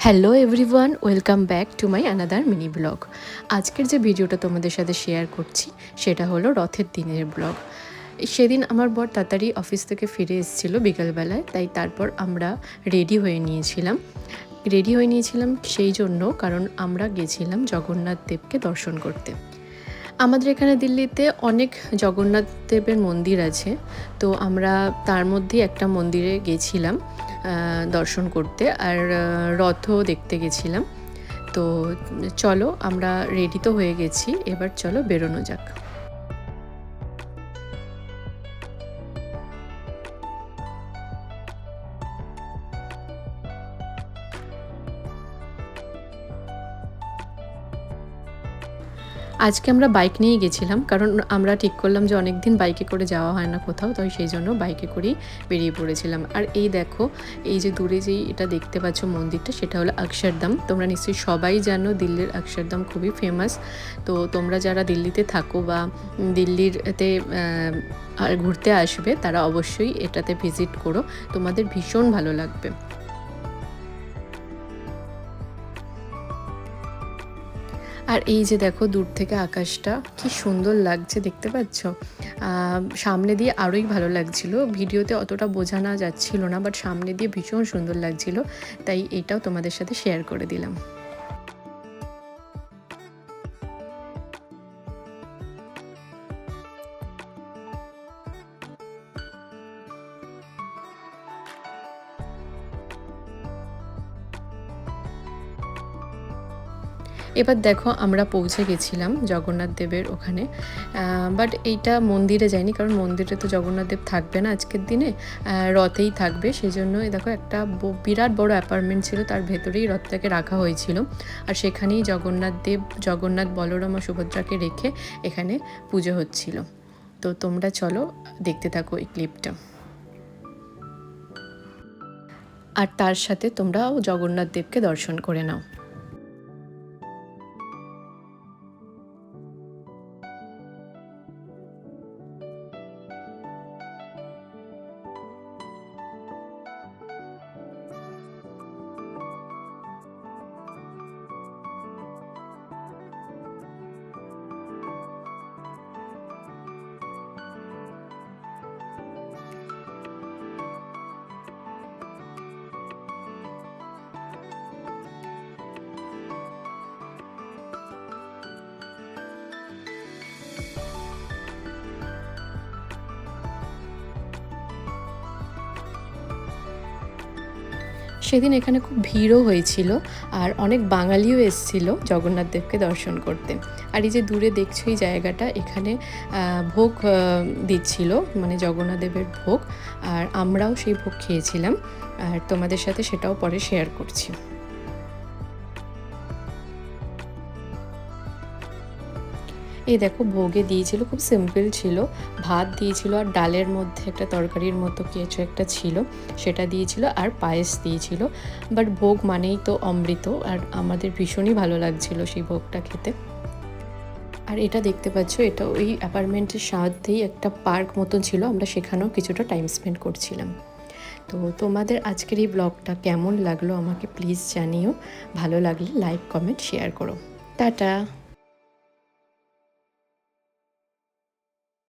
Hello everyone, welcome back to my another mini blog. আজকের যে ভিডিওটা তোমাদের সাথে শেয়ার করছি সেটা হলো রথের দিনের ব্লগ। সেদিন আমার বর তাড়াতাড়ি অফিস থেকে ফিরে এসেছিলো বিকালবেলায়, তাই তারপর আমরা রেডি হয়ে নিয়েছিলাম সেই জন্য, কারণ আমরা গেছিলাম জগন্নাথ দেবকে দর্শন করতে। আমাদের এখানে দিল্লিতে অনেক জগন্নাথ দেবের মন্দির আছে, তো আমরা তার মধ্যে একটা মন্দিরে গেছিলাম দর্শন করতে, আর রথও দেখতে গেছিলাম। তো চলো, আমরা রেডি তো হয়ে গেছি, এবার চলো বেরোনো যাক। আজকে আমরা বাইক নিয়েই গেছিলাম, কারণ আমরা ঠিক করলাম যে অনেক দিন বাইকে করে যাওয়া হয় না কোথাও, তাই সেই জন্য বাইকে করেই বেরিয়ে পড়েছিলাম। আর এই দেখো, এই যে দূরে যেই এটা দেখতে পাচ্ছ মন্দিরটা, সেটা হলো অক্ষরধাম। তোমরা নিশ্চয়ই সবাই জানো দিল্লির অক্ষরধাম খুবই ফেমাস। তো তোমরা যারা দিল্লিতে থাকো বা দিল্লিতে ঘুরতে আসবে, তারা অবশ্যই এটাতে ভিজিট করো, তোমাদের ভীষণ ভালো লাগবে। আর এই যে দেখো, দূর থেকে আকাশটা কি সুন্দর লাগছে, দেখতে পাচ্ছ? সামনে দিয়ে আরোই ভালো লাগছিল, ভিডিওতে অতটা বোঝানো যাচ্ছিল না, বাট সামনে দিয়ে ভীষণ সুন্দর লাগছিল, তাই এইটাও তোমাদের সাথে শেয়ার করে দিলাম। এবার দেখো, আমরা পৌঁছে গেছিলাম জগন্নাথ দেবের ওখানে, বাট এইটা মন্দিরে যায়নি, কারণ মন্দিরে তো জগন্নাথ দেব থাকবে না আজকের দিনে, রথেই থাকবে। সেই জন্য দেখো, একটা বিরাট বড় অ্যাপার্টমেন্ট ছিল, তার ভেতরেই রথটাকে রাখা হয়েছিল, আর সেখানেই জগন্নাথ বলরাম ও সুভদ্রাকে রেখে এখানে পুজো হচ্ছিল। তো তোমরা চলো দেখতে থাকো এই ক্লিপটা, আর তার সাথে তোমরাও জগন্নাথ দেবকে দর্শন করে নাও। সেদিন এখানে খুব ভিড়ও হয়েছিল, আর অনেক বাঙালিও এসেছিল জগন্নাথ দেবকে দর্শন করতে। আর এই যে দূরে দেখছো এই জায়গাটা, এখানে ভোগ দিচ্ছিল, মানে জগন্নাথ দেবের ভোগ, আর আমরাও সেই ভোগ খেয়েছিলাম, আর তোমাদের সাথে সেটাও পরে শেয়ার করছি। এই দেখো, ভোগে দিয়েছিল, খুব সিম্পল ছিল, ভাত দিয়েছিল, আর ডালের মধ্যে একটা তরকারির মতো কিছু একটা ছিল, সেটা দিয়েছিল, আর পায়েস দিয়েছিল। বাট ভোগ মানেই তো অমৃত, আর আমাদের ভীষণই ভালো লাগছিল সেই ভোগটা খেতে। আর এটা দেখতে পাচ্ছ, এটা ওই অ্যাপার্টমেন্টের সাথেই একটা পার্ক মতো ছিল, আমরা সেখানেও কিছুটা টাইম স্পেন্ড করছিলাম। তো তোমাদের আজকের এই ব্লগটা কেমন লাগলো আমাকে প্লিজ জানিও, ভালো লাগলে লাইক, কমেন্ট, শেয়ার করো। টাটা।